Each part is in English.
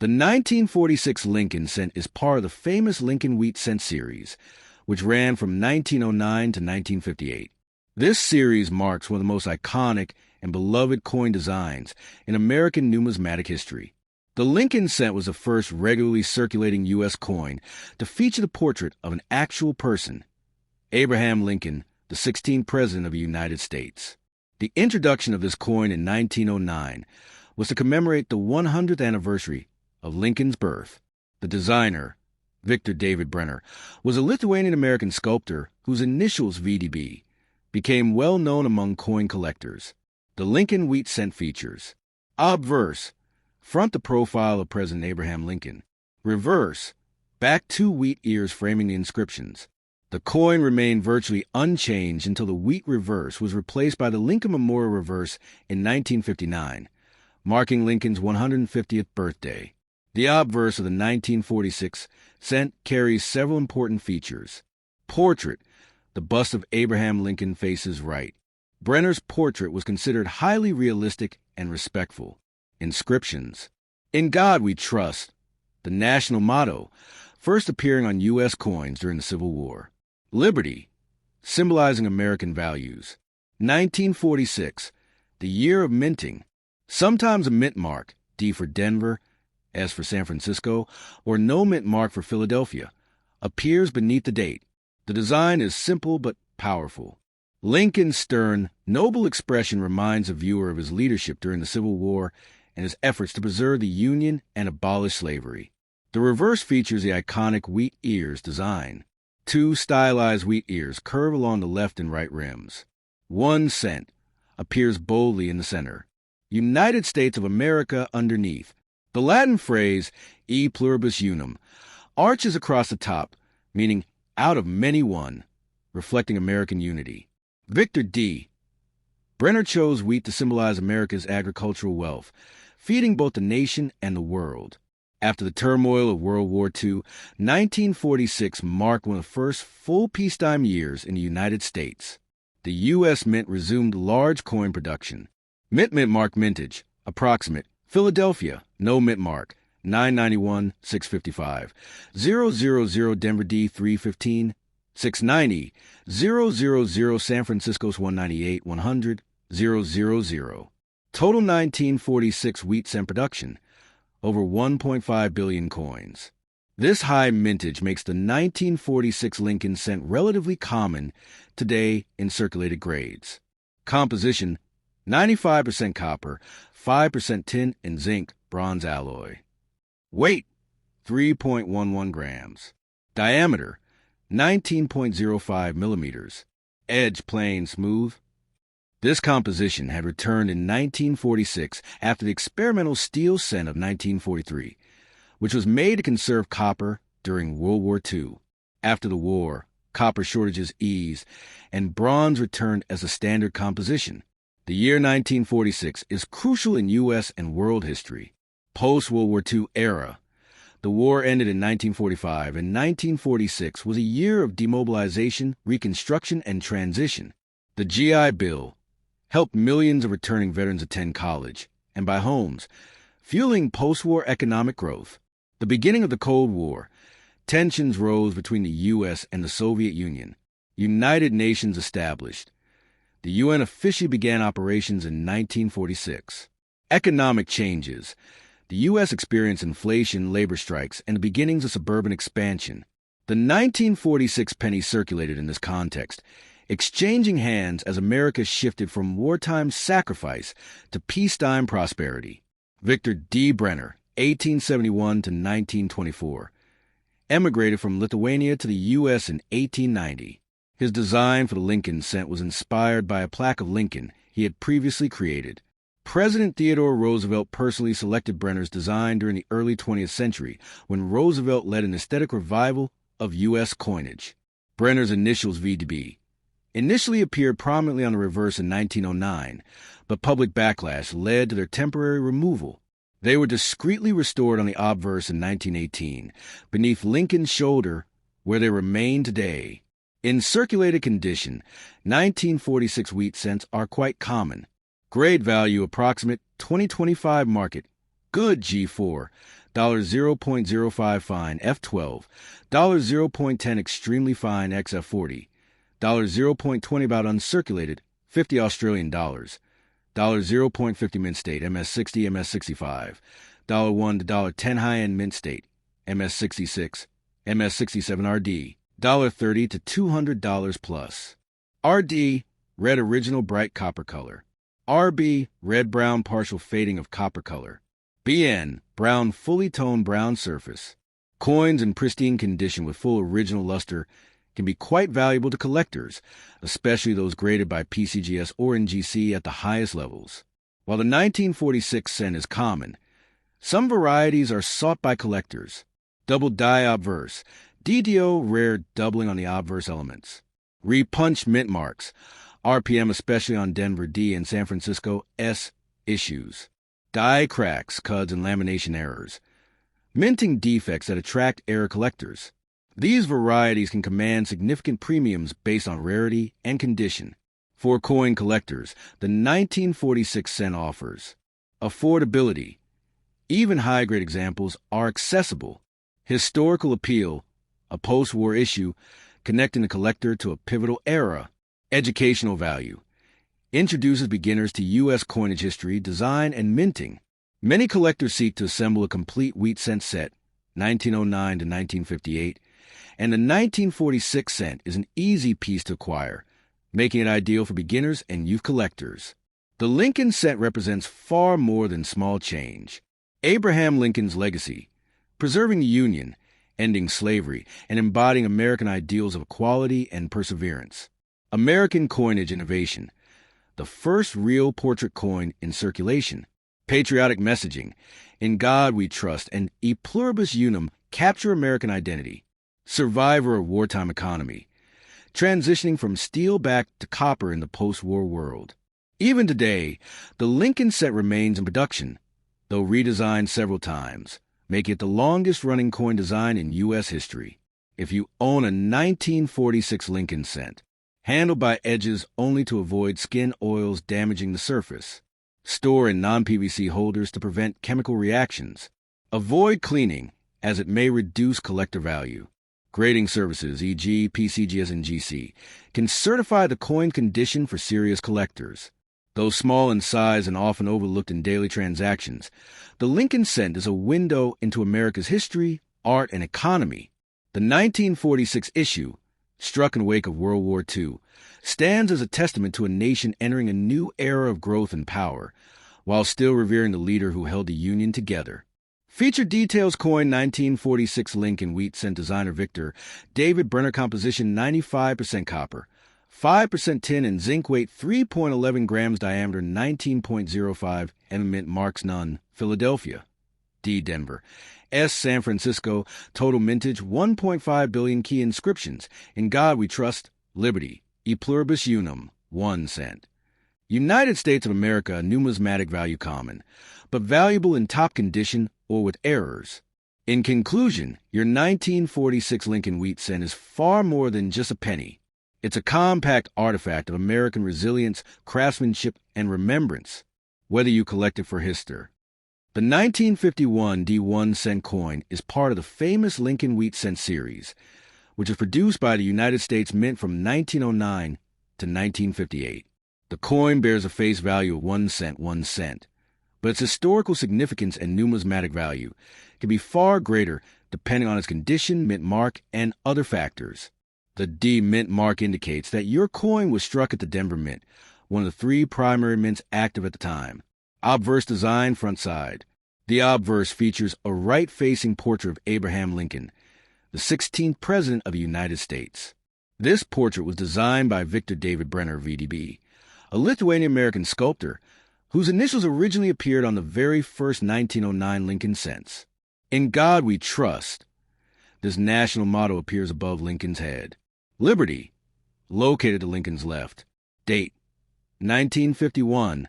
The 1946 Lincoln cent is part of the famous Lincoln Wheat Cent series, which ran from 1909 to 1958. This series marks one of the most iconic and beloved coin designs in American numismatic history. The Lincoln cent was the first regularly circulating U.S. coin to feature the portrait of an actual person, Abraham Lincoln, the 16th President of the United States. The introduction of this coin in 1909 was to commemorate the 100th anniversary of Lincoln's birth. The designer, Victor David Brenner, was a Lithuanian-American sculptor whose initials VDB became well known among coin collectors. The Lincoln Wheat Cent features: obverse, front the profile of President Abraham Lincoln; reverse, back two wheat ears framing the inscriptions. The coin remained virtually unchanged until the wheat reverse was replaced by the Lincoln Memorial reverse in 1959, marking Lincoln's 150th birthday. The obverse of the 1946 cent carries several important features. Portrait: the bust of Abraham Lincoln faces right. Brenner's portrait was considered highly realistic and respectful. Inscriptions: "In God We Trust," the national motto, first appearing on U.S. coins during the Civil War. Liberty, symbolizing American values. 1946, the year of minting. Sometimes a mint mark, D for Denver, S for San Francisco, or no mint mark for Philadelphia, appears beneath the date. The design is simple but powerful. Lincoln's stern, noble expression reminds the viewer of his leadership during the Civil War and his efforts to preserve the Union and abolish slavery. The reverse features the iconic wheat ears design. Two stylized wheat ears curve along the left and right rims. 1 cent appears boldly in the center. United States of America underneath. The Latin phrase e pluribus unum arches across the top, meaning out of many one, reflecting American unity. Victor D. Brenner chose wheat to symbolize America's agricultural wealth, feeding both the nation and the world. After the turmoil of World War II, 1946 marked one of the first full peacetime years in the United States. The U.S. Mint resumed large coin production. Mint mark mintage, approximate. Philadelphia, no mint mark, 991, 655. 000 Denver D, 315, 690. 000 San Francisco's 198, 100, 000. Total 1946 wheat cent production, over 1.5 billion coins. This high mintage makes the 1946 Lincoln cent relatively common today in circulated grades. Composition: 95% copper, 5% tin and zinc bronze alloy. Weight: 3.11 grams. Diameter: 19.05 millimeters. Edge plain smooth. This composition had returned in 1946 after the experimental steel cent of 1943, which was made to conserve copper during World War II. After the war, copper shortages eased, and bronze returned as a standard composition. The year 1946 is crucial in U.S. and world history. Post-World War II era. The war ended in 1945, and 1946 was a year of demobilization, reconstruction, and transition. The GI Bill helped millions of returning veterans attend college and buy homes, fueling post-war economic growth. The beginning of the Cold War. Tensions rose between the U.S. and the Soviet Union. United Nations established. The UN officially began operations in 1946. Economic changes. The U.S. experienced inflation, labor strikes, and the beginnings of suburban expansion. The 1946 penny circulated in this context, exchanging hands as America shifted from wartime sacrifice to peacetime prosperity. Victor D. Brenner, 1871 to 1924. Emigrated from Lithuania to the U.S. in 1890. His design for the Lincoln cent was inspired by a plaque of Lincoln he had previously created. President Theodore Roosevelt personally selected Brenner's design during the early 20th century, when Roosevelt led an aesthetic revival of U.S. coinage. Brenner's initials VDB initially appeared prominently on the reverse in 1909, but public backlash led to their temporary removal. They were discreetly restored on the obverse in 1918, beneath Lincoln's shoulder, where they remain today. In circulated condition, 1946 wheat cents are quite common. Grade value approximate 2025 market. Good G4. $0.05 fine F12, $0.10 extremely fine XF40, $0.20 about uncirculated 50 Australian dollars, $0.50 mint state MS60 MS65, $1 to $10 high-end mint state MS66 MS67 RD, $30 to $200 plus. RD, red original bright copper color. RB, red-brown partial fading of copper color. BN, brown fully toned brown surface. Coins in pristine condition with full original luster can be quite valuable to collectors, especially those graded by PCGS or NGC at the highest levels. While the 1946 cent is common, some varieties are sought by collectors. Double die obverse, DDO rare doubling on the obverse elements. Repunched mint marks, RPM especially on Denver D and San Francisco S issues. Die cracks, cuds, and lamination errors. Minting defects that attract error collectors. These varieties can command significant premiums based on rarity and condition. For coin collectors, the 1946 cent offers affordability. Even high-grade examples are accessible. Historical appeal, a post-war issue connecting the collector to a pivotal era. Educational value. Introduces beginners to U.S. coinage history, design, and minting. Many collectors seek to assemble a complete wheat cent set, 1909 to 1958, and the 1946 cent is an easy piece to acquire, making it ideal for beginners and youth collectors. The Lincoln cent represents far more than small change. Abraham Lincoln's legacy, preserving the Union, ending slavery, and embodying American ideals of equality and perseverance. American coinage innovation, the first real portrait coin in circulation. Patriotic messaging, In God We Trust, and E Pluribus Unum capture American identity. Survivor of wartime economy, transitioning from steel back to copper in the post-war world. Even today, the Lincoln set remains in production, though redesigned several times, making it the longest-running coin design in U.S. history. If you own a 1946 Lincoln cent, handle by edges only to avoid skin oils damaging the surface. Store in non-PVC holders to prevent chemical reactions. Avoid cleaning, as it may reduce collector value. Grading services, e.g. PCGS and GC, can certify the coin condition for serious collectors. Though small in size and often overlooked in daily transactions, the Lincoln cent is a window into America's history, art, and economy. The 1946 issue, struck in the wake of World War II, stands as a testament to a nation entering a new era of growth and power, while still revering the leader who held the Union together. Feature details coin 1946 Lincoln wheat cent designer Victor David Brenner composition 95% copper, 5% tin and zinc weight 3.11 grams diameter 19.05 mint marks none, Philadelphia. D. Denver. S. San Francisco, total mintage 1.5 billion key inscriptions. In God We Trust, Liberty. E Pluribus Unum, 1 cent. United States of America, numismatic value common, but valuable in top condition or with errors. In conclusion, your 1946 Lincoln wheat cent is far more than just a penny. It's a compact artifact of American resilience, craftsmanship, and remembrance, whether you collect it for history. The 1951 D1 cent coin is part of the famous Lincoln wheat cent series, which was produced by the United States Mint from 1909 to 1958. The coin bears a face value of 1 cent, but its historical significance and numismatic value can be far greater depending on its condition, mint mark, and other factors. The D mint mark indicates that your coin was struck at the Denver Mint, one of the 3 primary mints active at the time. Obverse design, front side. The obverse features a right-facing portrait of Abraham Lincoln, the 16th President of the United States. This portrait was designed by Victor David Brenner, VDB, a Lithuanian-American sculptor whose initials originally appeared on the very first 1909 Lincoln cents. In God We Trust. This national motto appears above Lincoln's head. Liberty, located to Lincoln's left. Date, 1951,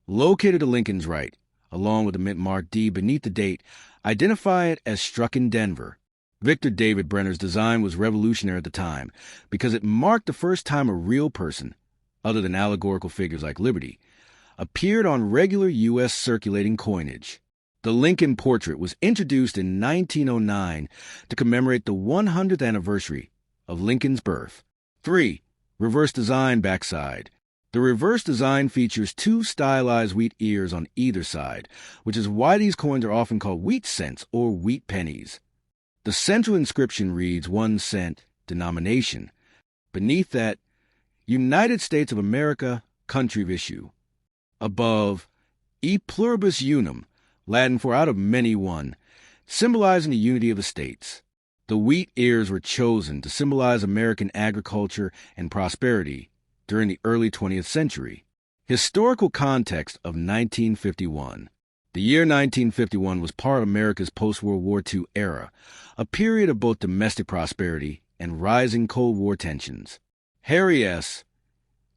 located to Lincoln's right, along with the mint mark D beneath the date. Identify it as struck in Denver. Victor David Brenner's design was revolutionary at the time because it marked the first time a real person, other than allegorical figures like Liberty, appeared on regular U.S. circulating coinage. The Lincoln portrait was introduced in 1909 to commemorate the 100th anniversary of Lincoln's birth. 3. Reverse design backside. The reverse design features two stylized wheat ears on either side, which is why these coins are often called wheat cents or wheat pennies. The central inscription reads 1 cent denomination. Beneath that, United States of America, country of issue. Above, E pluribus unum, Latin for out of many one, symbolizing the unity of the states. The wheat ears were chosen to symbolize American agriculture and prosperity during the early 20th century. Historical context of 1951. The year 1951 was part of America's post-World War II era, a period of both domestic prosperity and rising Cold War tensions. Harry S.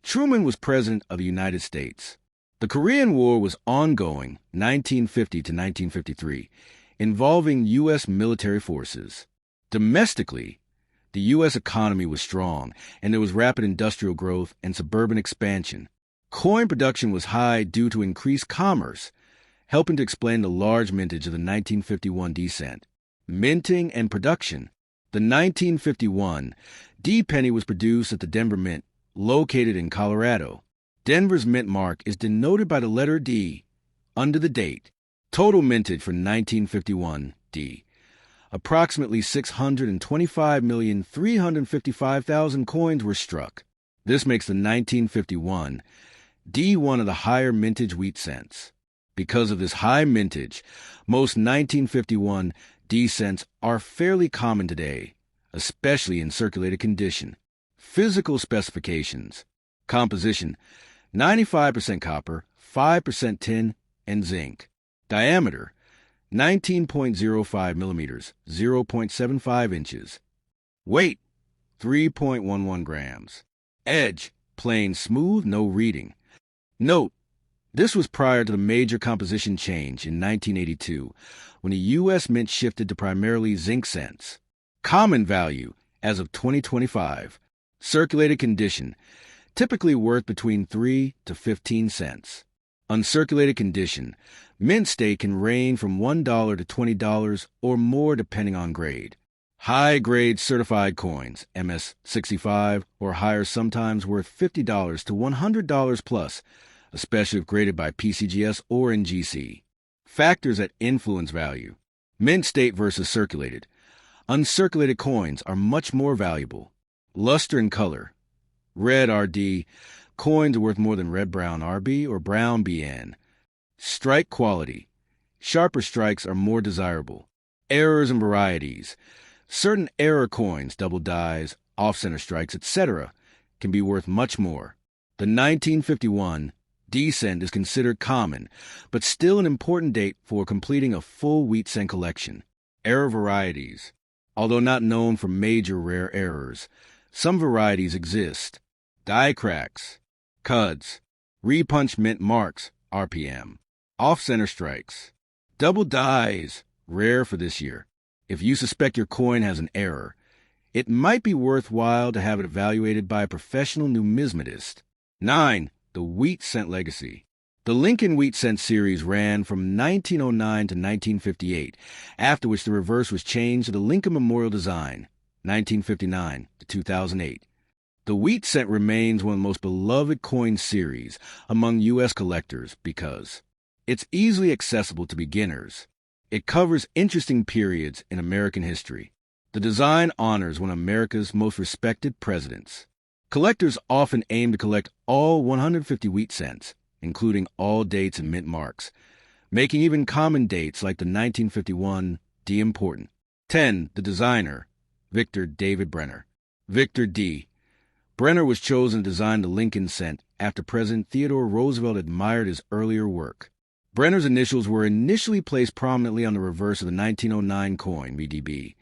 Truman was President of the United States. The Korean War was ongoing, 1950 to 1953, involving U.S. military forces. Domestically, the U.S. economy was strong, and there was rapid industrial growth and suburban expansion. Coin production was high due to increased commerce, helping to explain the large mintage of the 1951 D cent. Minting and production. The 1951 D penny was produced at the Denver Mint, located in Colorado. Denver's mint mark is denoted by the letter D under the date. Total mintage for 1951 D. Approximately 625,355,000 coins were struck. This makes the 1951 D one of the higher mintage wheat cents. Because of this high mintage, most 1951 D cents are fairly common today, especially in circulated condition. Physical specifications. Composition: 95% copper, 5% tin, and zinc. Diameter: 19.05 millimeters, 0.75 inches. Weight: 3.11 grams. Edge: plain, smooth, no reading. Note: this was prior to the major composition change in 1982, when the U.S. Mint shifted to primarily zinc cents. Common value as of 2025. Circulated condition: typically worth between 3 to 15 cents. Uncirculated condition: mint state can range from $1 to $20 or more depending on grade. High-grade certified coins, MS-65 or higher, sometimes worth $50 to $100 plus, especially if graded by PCGS or NGC. Factors that influence value. Mint state versus circulated. Uncirculated coins are much more valuable. Luster and color. Red RD. Coins are worth more than red-brown RB or brown BN. Strike quality. Sharper strikes are more desirable. Errors and varieties. Certain error coins, double dies, off-center strikes, etc., can be worth much more. The 1951 D cent is considered common, but still an important date for completing a full wheat cent collection. Error varieties. Although not known for major rare errors, some varieties exist. Die cracks, cuds, repunch mint marks, RPM, off-center strikes, double dies, rare for this year. If you suspect your coin has an error, it might be worthwhile to have it evaluated by a professional numismatist. 9. The Wheat Cent Legacy. The Lincoln Wheat Cent series ran from 1909 to 1958, after which the reverse was changed to the Lincoln Memorial design, 1959 to 2008. The Wheat Cent remains one of the most beloved coin series among U.S. collectors because it's easily accessible to beginners. It covers interesting periods in American history. The design honors one of America's most respected presidents. Collectors often aim to collect all 150 wheat cents, including all dates and mint marks, making even common dates like the 1951 D important. 10. The designer, Victor David Brenner. Victor D. Brenner was chosen to design the Lincoln cent after President Theodore Roosevelt admired his earlier work. Brenner's initials were initially placed prominently on the reverse of the 1909 coin, VDB,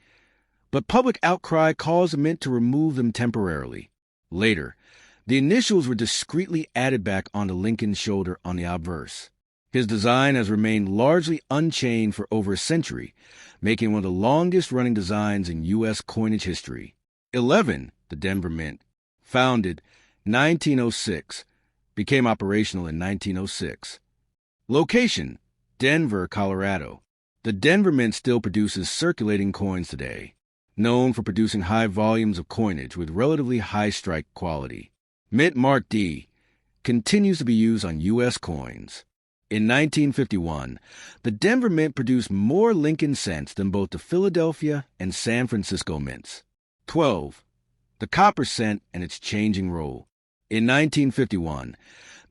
but public outcry caused the mint to remove them temporarily. Later, the initials were discreetly added back onto Lincoln's shoulder on the obverse. His design has remained largely unchanged for over a century, making one of the longest-running designs in U.S. coinage history. 11. The Denver Mint. Founded 1906, became operational in 1906. Location: Denver, Colorado. The Denver Mint still produces circulating coins today, known for producing high volumes of coinage with relatively high strike quality. Mint Mark D continues to be used on U.S. coins. In 1951, the Denver Mint produced more Lincoln cents than both the Philadelphia and San Francisco mints. 12. The copper cent and its changing role. In 1951,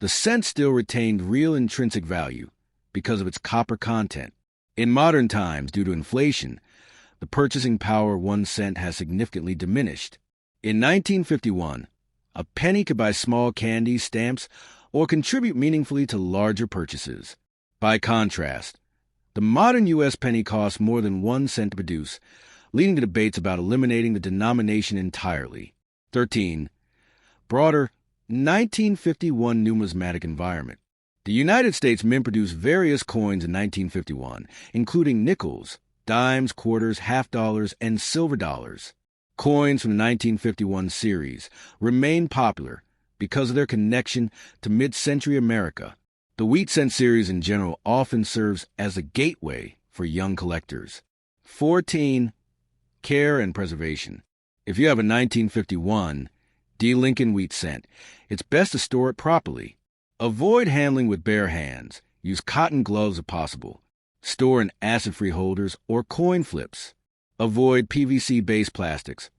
the cent still retained real intrinsic value because of its copper content. In modern times, due to inflation, the purchasing power of 1 cent has significantly diminished. In 1951, a penny could buy small candies, stamps, or contribute meaningfully to larger purchases. By contrast, the modern U.S. penny costs more than 1 cent to produce, leading to debates about eliminating the denomination entirely. 13. Broader 1951 numismatic environment. The United States Mint produced various coins in 1951, including nickels, dimes, quarters, half dollars, and silver dollars. Coins from the 1951 series remain popular because of their connection to mid-century America. The wheat cent series in general often serves as a gateway for young collectors. 14. Care and preservation. If you have a 1951 D. Lincoln wheat cent, it's best to store it properly. Avoid handling with bare hands. Use cotton gloves if possible. Store in acid-free holders or coin flips. Avoid PVC-based plastics,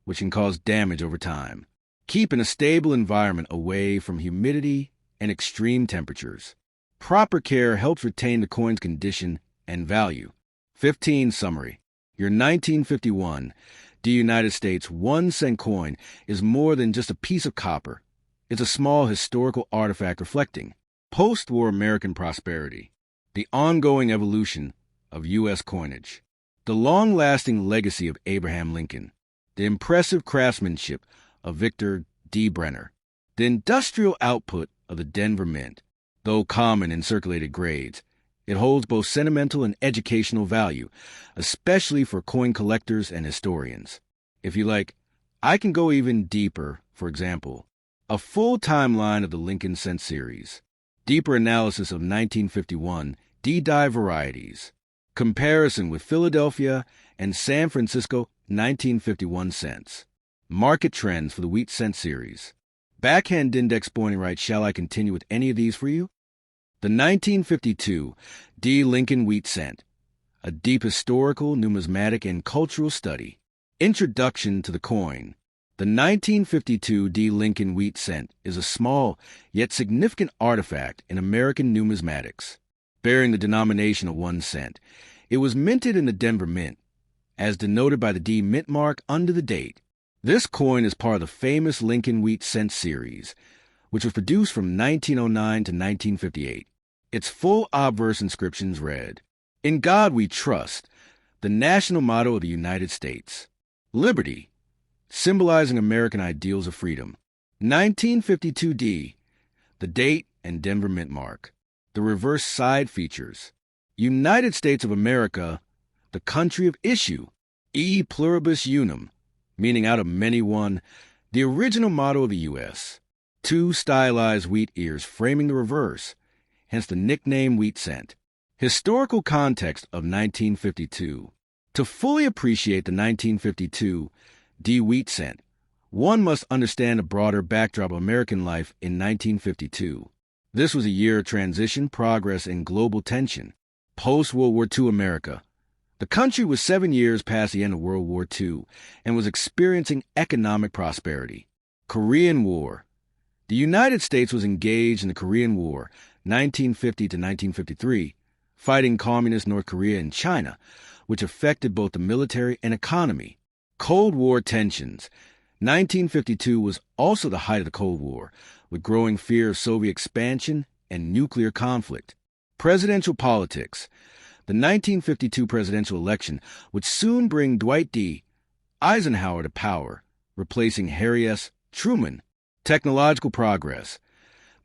which can cause damage over time. Keep in a stable environment away from humidity and extreme temperatures. Proper care helps retain the coin's condition and value. 15. Summary. Your 1951 D. United States 1 cent coin is more than just a piece of copper. It's a small historical artifact reflecting post-war American prosperity, the ongoing evolution of U.S. coinage, the long-lasting legacy of Abraham Lincoln, the impressive craftsmanship of Victor D. Brenner, the industrial output of the Denver Mint. Though common in circulated grades, it holds both sentimental and educational value, especially for coin collectors and historians. If you like, I can go even deeper. For example, a full timeline of the Lincoln cent series, deeper analysis of 1951 D-die varieties, comparison with Philadelphia and San Francisco 1951 cents, market trends for the wheat cent series. Backhand index pointing right, shall I continue with any of these for you? The 1952 D. Lincoln wheat cent, a deep historical, numismatic, and cultural study. Introduction to the coin. The 1952 D. Lincoln wheat cent is a small yet significant artifact in American numismatics. Bearing the denomination of 1 cent, it was minted in the Denver Mint, as denoted by the D mint mark under the date. This coin is part of the famous Lincoln wheat cent series, which was produced from 1909 to 1958. Its full obverse inscriptions read, "In God we trust," the national motto of the United States. Liberty, symbolizing American ideals of freedom. 1952 D, the date and Denver Mint mark. The reverse side features, United States of America, the country of issue, e pluribus unum, meaning out of many one, the original motto of the U.S. 2 stylized wheat ears framing the reverse, hence the nickname wheat cent. Historical context of 1952. To fully appreciate the 1952 D wheat cent, one must understand the broader backdrop of American life in 1952. This was a year of transition, progress, and global tension. Post-World War II America. The country was 7 years past the end of World War II and was experiencing economic prosperity. Korean War. The United States was engaged in the Korean War, 1950 to 1953, fighting communist North Korea and China, which affected both the military and economy. Cold War tensions. 1952 was also the height of the Cold War, with growing fear of Soviet expansion and nuclear conflict. Presidential politics. The 1952 presidential election would soon bring Dwight D. Eisenhower to power, replacing Harry S. Truman. Technological progress.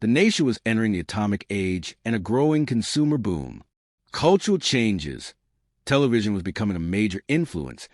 The nation was entering the atomic age and a growing consumer boom. Cultural changes. Television was becoming a major influence.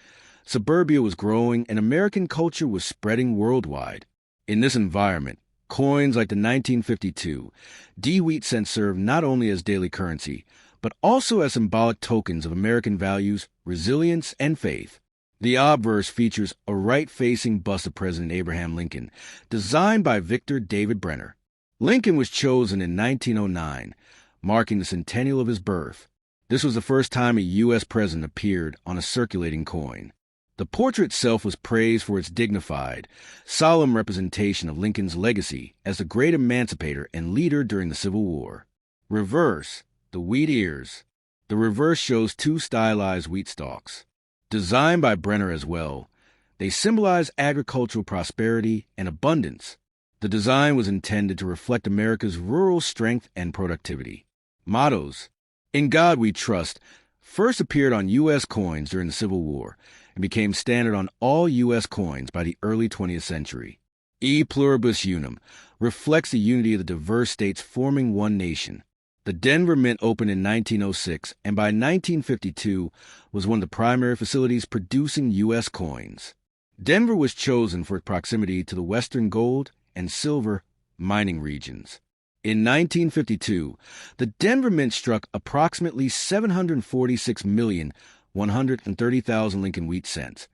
Suburbia was growing and American culture was spreading worldwide. In this environment, coins like the 1952 D wheat cent served not only as daily currency, but also as symbolic tokens of American values, resilience, and faith. The obverse features a right-facing bust of President Abraham Lincoln, designed by Victor David Brenner. Lincoln was chosen in 1909, marking the centennial of his birth. This was the first time a U.S. president appeared on a circulating coin. The portrait itself was praised for its dignified, solemn representation of Lincoln's legacy as the great emancipator and leader during the Civil War. Reverse, the wheat ears. The reverse shows two stylized wheat stalks. Designed by Brenner as well, they symbolize agricultural prosperity and abundance. The design was intended to reflect America's rural strength and productivity. Mottos: "In God We Trust" first appeared on U.S. coins during the Civil War and became standard on all U.S. coins by the early 20th century. E Pluribus Unum reflects the unity of the diverse states forming one nation. The Denver Mint opened in 1906 and by 1952 was one of the primary facilities producing U.S. coins. Denver was chosen for its proximity to the western gold and silver mining regions. In 1952, the Denver Mint struck approximately 746,130,000 Lincoln wheat cents,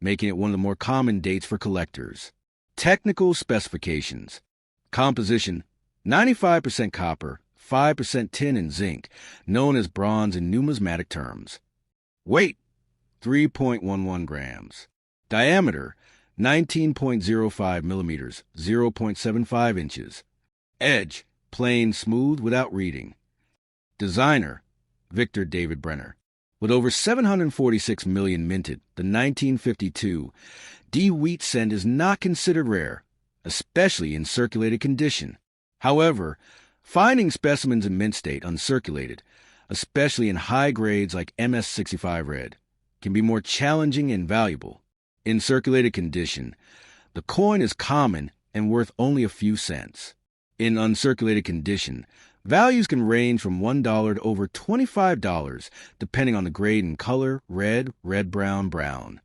making it one of the more common dates for collectors. Technical specifications: composition, 95% copper, 5% tin and zinc, known as bronze in numismatic terms. Weight, 3.11 grams. Diameter, 19.05 millimeters, 0.75 inches. Edge, plain, smooth, without reading. Designer, Victor David Brenner. With over 746 million minted, the 1952 D wheat cent is not considered rare, especially in circulated condition. However, finding specimens in mint state uncirculated, especially in high grades like MS65 red, can be more challenging and valuable. In circulated condition, the coin is common and worth only a few cents. In uncirculated condition, values can range from $1 to over $25, depending on the grade and color: red, red-brown, brown.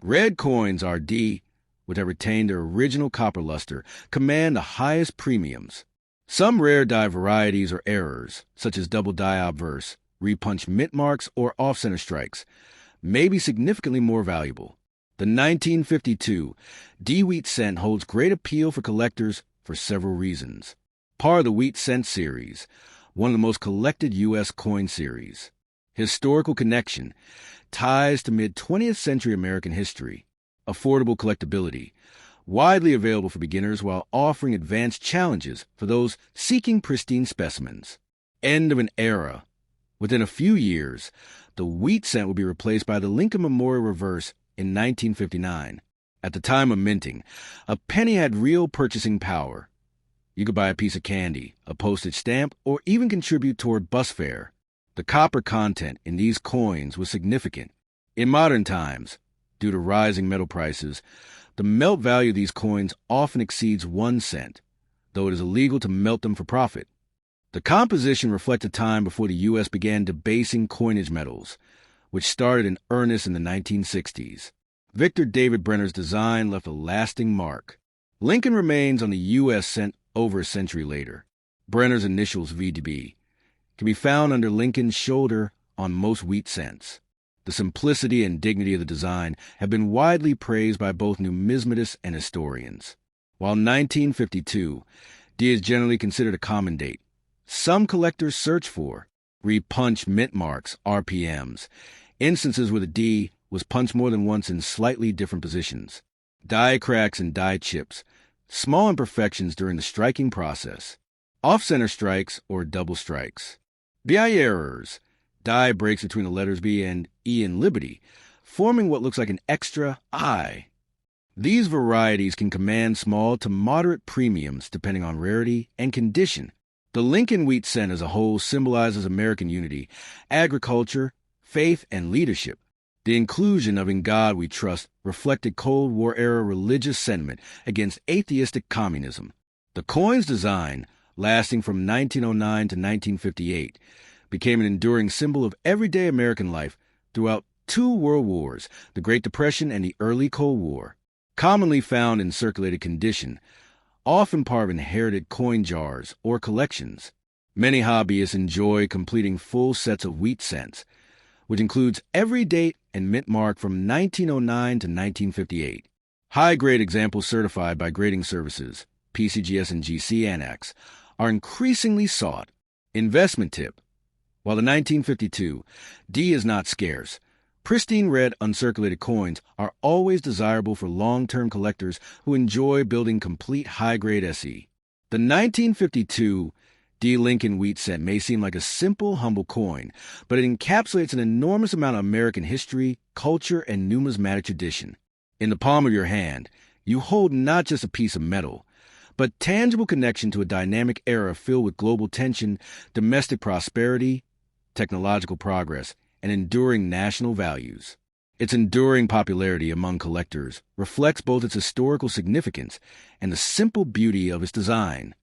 Red coins RD, which have retained their original copper luster, command the highest premiums. Some rare die varieties or errors, such as double die obverse, repunch mint marks, or off-center strikes, may be significantly more valuable. The 1952 D wheat cent holds great appeal for collectors for several reasons. Part of the Wheat Cent series, one of the most collected U.S. coin series. Historical connection, ties to mid-20th century American history. Affordable collectability, widely available for beginners while offering advanced challenges for those seeking pristine specimens. End of an era. Within a few years, the wheat cent will be replaced by the Lincoln Memorial Reverse in 1959. At the time of minting, a penny had real purchasing power. You could buy a piece of candy, a postage stamp, or even contribute toward bus fare. The copper content in these coins was significant. In modern times, due to rising metal prices, the melt value of these coins often exceeds 1 cent, though it is illegal to melt them for profit. The composition reflects a time before the U.S. began debasing coinage metals, which started in earnest in the 1960s. Victor David Brenner's design left a lasting mark. Lincoln remains on the U.S. cent over a century later. Brenner's initials VDB can be found under Lincoln's shoulder on most wheat cents. The simplicity and dignity of the design have been widely praised by both numismatists and historians. While 1952 D is generally considered a common date, some collectors search for repunch mint marks, RPMs, instances where the D was punched more than once in slightly different positions, die cracks and die chips, small imperfections during the striking process, off-center strikes or double strikes, BI errors, die breaks between the letters B and E in Liberty, forming what looks like an extra I. These varieties can command small to moderate premiums depending on rarity and condition. The Lincoln wheat cent as a whole symbolizes American unity, agriculture, faith, and leadership. The inclusion of "In God We Trust" reflected Cold War-era religious sentiment against atheistic communism. The coin's design, lasting from 1909 to 1958, became an enduring symbol of everyday American life throughout 2 world wars, the Great Depression and the early Cold War. Commonly found in circulated condition, often part of inherited coin jars or collections. Many hobbyists enjoy completing full sets of wheat cents, which includes every date and mint mark from 1909 to 1958. High-grade examples certified by grading services, PCGS and GC Annex, are increasingly sought. Investment tip. While the 1952 D is not scarce, pristine red uncirculated coins are always desirable for long-term collectors who enjoy building complete high-grade SE. The 1952 D. Lincoln wheat cent may seem like a simple, humble coin, but it encapsulates an enormous amount of American history, culture, and numismatic tradition. In the palm of your hand, you hold not just a piece of metal, but tangible connection to a dynamic era filled with global tension, domestic prosperity, technological progress, and enduring national values. Its enduring popularity among collectors reflects both its historical significance and the simple beauty of its design.